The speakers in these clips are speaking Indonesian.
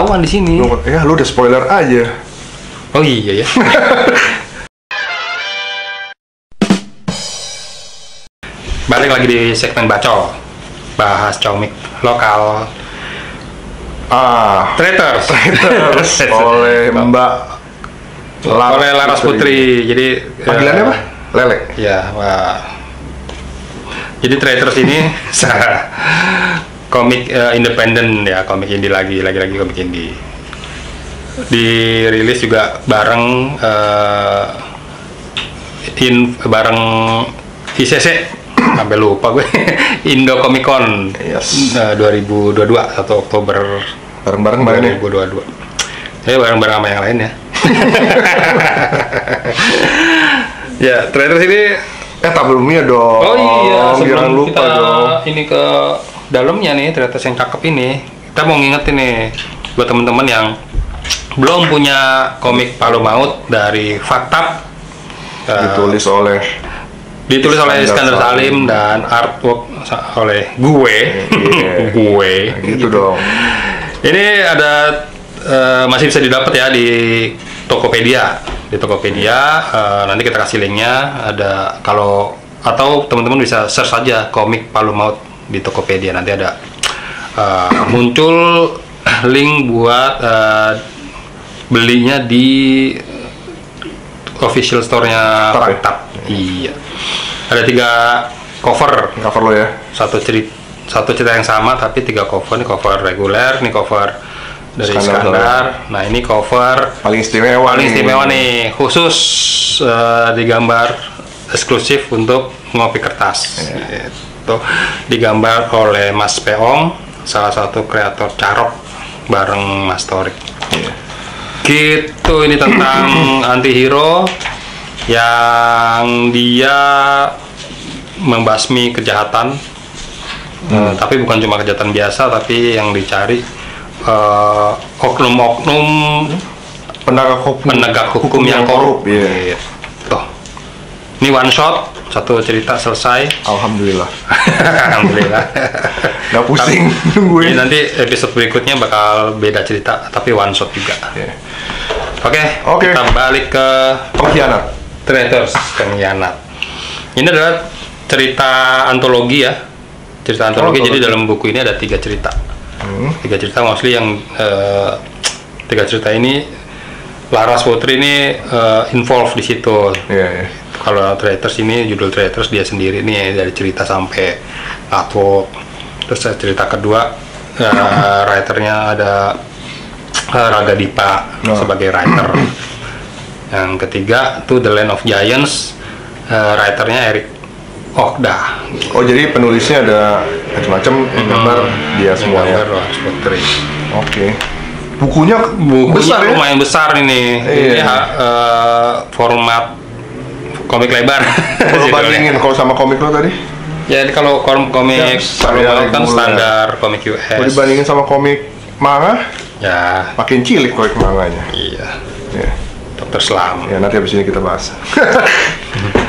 ketahuan di sini. Ya lu udah spoiler aja. Oh iya ya. Balik lagi di segmen bacol, bahas komik lokal. Traitors oleh Mbak oleh Laras Putri. Jadi panggilannya apa? Lele. Ya, wah. Jadi Traitors ini komik independen ya, komik indie lagi komik indie. Dirilis juga bareng bareng ICC, sampai lupa gue. Indo Comic Con 2022 1 Oktober, bareng-bareng mainnya 2022. Jadi bareng-bareng sama yang lain ya. Ya, Traitors ini tabelumnya dong. Oh iya, sebelum lupa kita dong. ini ke dalamnya nih, Traitors yang cakep ini, kita mau ngingetin nih buat teman-teman yang belum punya komik Palu Maut dari Faktab, ditulis oleh Iskandar Salim dan artwork oleh gue. Gue gitu dong. Ini ada masih bisa didapat ya di Tokopedia. Nanti kita kasih linknya, ada atau teman-teman bisa search saja komik Palu Maut di Tokopedia, nanti ada muncul link buat belinya di official store-nya Faktab. Iya. Ada 3 cover lo ya. Satu cerita yang sama tapi 3 cover. Ini cover reguler, ini cover dari Iskandar. Nah, ini cover paling istimewa nih, khusus digambar eksklusif untuk Ngopi Kertas. Itu digambar oleh Mas Peong, salah satu kreator Carok bareng Mas Torik. Gitu, ini tentang antihero yang dia membasmi kejahatan, tapi bukan cuma kejahatan biasa, tapi yang dicari oknum-oknum penegak hukum yang korup. Tuh, ini one shot, satu cerita selesai. Alhamdulillah. Alhamdulillah. Nggak pusing nungguin. Nanti episode berikutnya bakal beda cerita, tapi one shot juga. Oke. Kita balik ke Pengkhianat. Traitors, Pengkhianat. Ini adalah cerita antologi ya. Cerita antologi. Jadi dalam buku ini ada 3 cerita. 3 cerita mostly yang 3 cerita ini Laras Putri ini involved di situ. Kalau Traitors ini, judul Traitors dia sendiri nih dari cerita sampai artwork. Terus cerita kedua writernya ada Raga Dipa sebagai writer. Yang ketiga tuh The Land of Giants, writernya Erik Okda. Oh, jadi penulisnya ada macam-macam, gambar dia semuanya. Oke. Bukunya besar ya? Lumayan besar ini. Ini format komik lebar. Kalau bandingin kalau sama komik lo tadi? Ya, kalau komik kan standar komik US. Kalau dibandingin sama komik manga, ya makin cilik komik manganya. Iya. Dokter Slam. Ya, nanti habis ini kita bahas.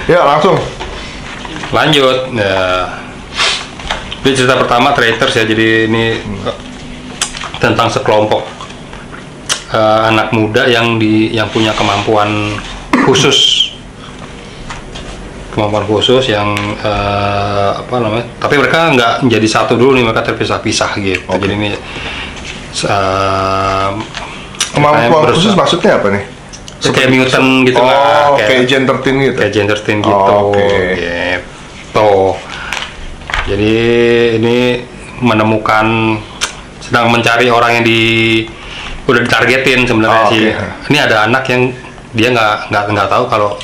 Ya, langsung. Lanjut. Ya. Ini cerita pertama Traitors ya. Jadi ini tentang sekelompok anak muda yang punya kemampuan khusus. Yang tapi mereka nggak menjadi satu dulu nih, mereka terpisah-pisah gitu. Jadi ini kemampuan khusus maksudnya apa nih? Kayak mutant gitu lah, kayak Gen 13 gitu. Kayak Gen 13 gitu. Gitu. Jadi ini sedang mencari orang yang udah ditargetin sebenarnya sih. Ini ada anak yang dia nggak tahu kalau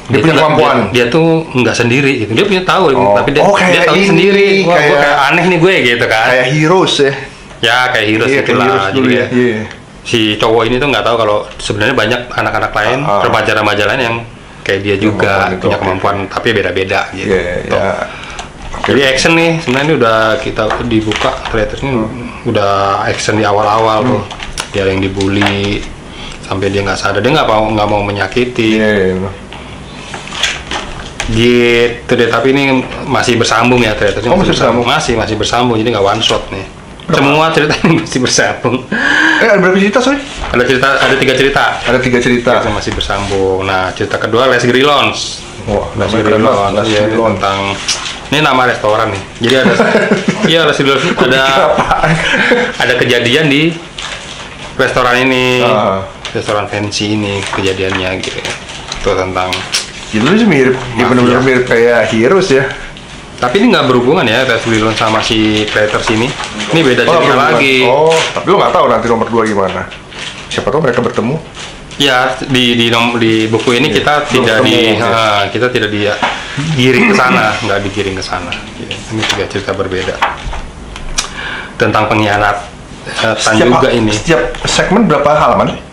dia punya kemampuan. Dia tuh nggak sendiri gitu. Dia punya tahu, tapi dia tahu sendiri. Wah, gue kayak aneh nih gue gitu kan. Kayak Heroes ya. Ya, kayak Heroes itulah. Jadi si cowok ini tuh nggak tahu kalau sebenarnya banyak anak-anak lain, remaja-remaja lain yang kayak dia juga punya kemampuan, tapi beda-beda gitu. Jadi action nih, sebenarnya ini udah kita dibuka Traitors ini udah action di awal-awal tuh. Dia yang dibully sampai dia nggak sadar, dia nggak mau menyakiti. Gitu deh, tapi ini masih bersambung ya Traitors. Masih bersambung. Masih bersambung, jadi nggak one shot nih. Semua cerita ini masih bersambung. Ada berapa cerita, sorry? Ada 3 cerita. Ada 3 cerita. Yang masih bersambung. Nah, cerita kedua Les Grillons. Wah, Les Grillons. Ya, tentang ini nama restoran nih. Jadi ada iya Les Grillons ada kejadian di restoran ini. Restoran fancy ini kejadiannya gitu. Itu tentang itu sih mirip, benar-benar mirip kayak Heroes ya. Tapi ini nggak berhubungan ya, Les Grillons sama si Traitors ini. Ini beda cerita lagi. Oh, tapi lo nggak tahu nanti nomor 2 gimana. Siapa tahu mereka bertemu. Ya, di buku ini kita tidak digiring ke sana, nggak digiring ke sana. Ini 3 cerita berbeda tentang pengkhianat. Juga ini. Setiap segmen berapa halaman?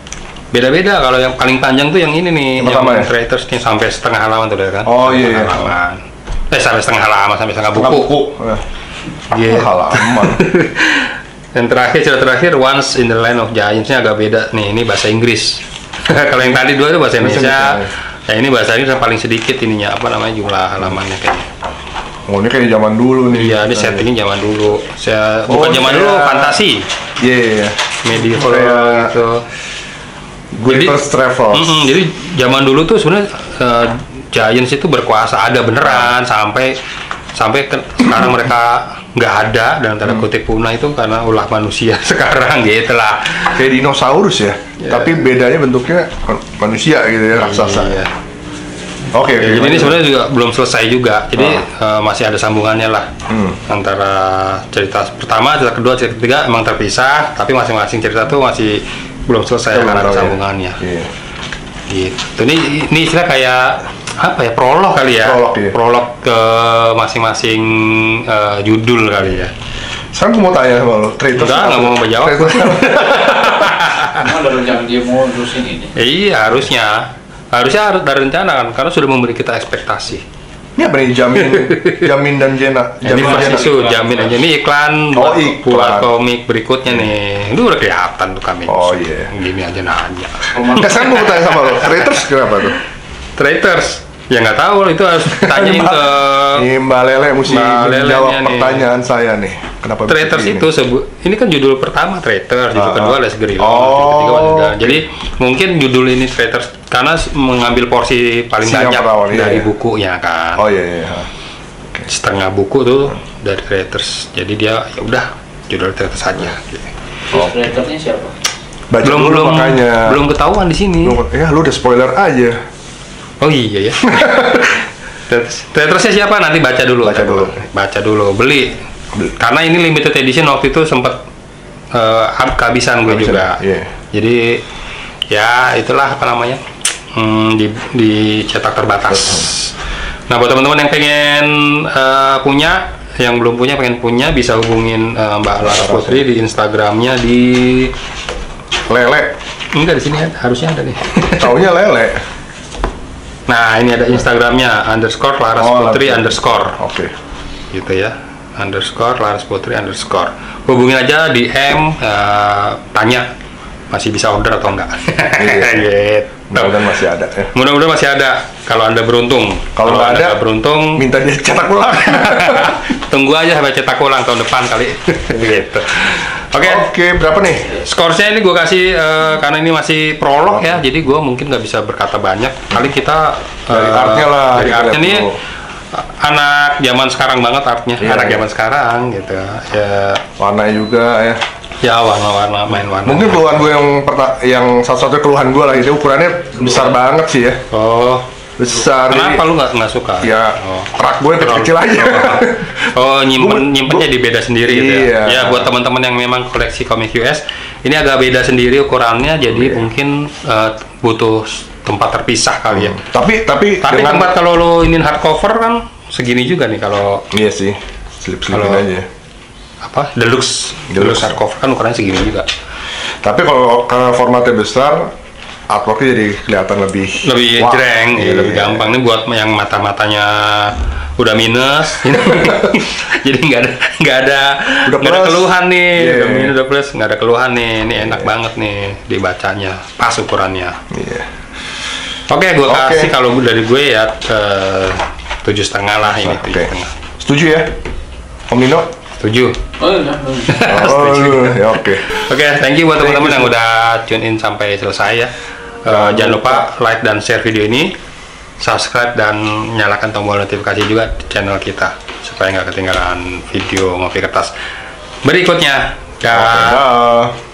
Beda-beda. Kalau yang paling panjang tuh yang ini nih, yang Traitors nih sampai setengah halaman tuh kan? Oh iya. Halaman. Sampai setengah halaman, sampai setengah buku. Yeah. Halaman. Dan cerita terakhir Once in the Land of Giants-nya agak beda nih. Ini bahasa Inggris. Kalau yang tadi 2 itu bahasa Indonesia. Ya ini bahasa Inggris yang paling sedikit ininya, apa namanya, jumlah halamannya kayaknya. Oh, ini kayak zaman dulu nih. Iya, ini settingnya zaman dulu. Bukan zaman dulu, fantasi. Iya. Medieval gitu. Gulliver's Travels. Jadi zaman dulu tuh sebenarnya Giants itu berkuasa, ada beneran sampai sekarang mereka nggak ada dan tanda kutip punah itu karena ulah manusia sekarang gitu lah. Kayak dinosaurus ya, tapi bedanya bentuknya manusia gitu ya, raksasa. Iya. Oke. Jadi ini sebenarnya juga belum selesai juga, jadi masih ada sambungannya lah antara cerita pertama, cerita kedua, cerita ketiga emang terpisah, tapi masing-masing cerita tuh masih belum selesai karena ada sambungannya. Gitu. Ini istilah kayak apa ya, prolog kali ya, prolog ke masing-masing judul kali ya. Sekarang aku mau tanya sama lo, Traitors nggak mau menjawab. Emang ada rencana dia mau terusin ini? Iya, harusnya harus ada rencana kan, karena sudah memberi kita ekspektasi. Ini apa nih, Jamin dan Jena? Ini pas itu Jamin aja, ini iklan buat komik berikutnya nih. Itu udah kelihatan tuh kami. Oh iya. Gini aja nanya. Sekarang mau tanya sama lo, Traitors kenapa tuh? Traitors? Ya nggak tahu, itu harus tanyain ke Mbak Lele mesti menjawab pertanyaan saya nih. Kenapa Traitors itu ini kan judul pertama Traitors, judul kedua Les Grillons, ketiga Wanderer. Jadi mungkin judul ini Traitors karena mengambil porsi paling banyak dari bukunya kan. Oh iya. Setengah buku tuh dari Traitors. Jadi dia ya udah judul Traitors saja. Traitornya siapa? Belum ketahuan di sini. Ya lu udah spoiler aja. Oh iya ya. Traitornya siapa? Nanti baca dulu. Beli. Karena ini limited edition, waktu itu sempat kehabisan gue juga. Jadi ya itulah apa namanya, dicetak terbatas. Nah buat teman-teman yang pengen punya, yang belum punya pengen punya, bisa hubungin Mbak Laras Putri di Instagramnya di Lele. Enggak, di sini harusnya ada nih. Taunya Lele. Nah ini ada Instagramnya _LarasPutri_. Oke. Gitu ya. _LarasPutri_. Hubungin aja DM, tanya masih bisa order atau enggak. Gitu. Mudah-mudahan masih ada ya. Mudah-mudahan masih ada kalau Anda beruntung. Kalau Anda beruntung, minta dia cetak ulang. Tunggu aja sampai cetak ulang tahun depan kali. Gitu. Oke, berapa nih? Scoresnya ini gue kasih karena ini masih prolog ya, jadi gue mungkin nggak bisa berkata banyak. Kali kita dari artnya lah. Dari artnya nih anak zaman sekarang banget artnya, anak zaman sekarang gitu ya. Warnanya juga ya. Ya warna-warna, main warna. Mungkin keluhan gue yang satu-satunya keluhan gue lah itu ukurannya besar banget sih ya. Oh. Besar. Kenapa lu nggak suka? Ya, rak gue kecil aja. Nyimpennya di beda sendiri gitu ya. Ya buat teman-teman yang memang koleksi komik US, ini agak beda sendiri ukurannya, jadi mungkin butuh tempat terpisah kali ya. Tapi tempat kalau lo ingin hardcover kan segini juga nih kalau. Iya sih, slip-slipin aja. Apa? Deluxe hardcover kan ukurannya segini juga. Tapi kalau karena formatnya besar, artworknya jadi kelihatan lebih jreng, lebih gampang. Ini buat yang mata-matanya udah minus, jadi nggak ada keluhan nih. Udah minus, udah plus, nggak ada keluhan nih. Ini enak banget nih dibacanya, pas ukurannya. Oke, gue kasih kalau dari gue ya 7,5 lah ini. 7,5. Setuju ya, Om Nino? Setuju? Oh iya. Ya oke. Oke, thank you buat teman-teman yang udah tune in sampai selesai ya. Jangan lupa like dan share video ini, subscribe dan nyalakan tombol notifikasi juga di channel kita supaya nggak ketinggalan video Ngopi Kertas berikutnya. Dah.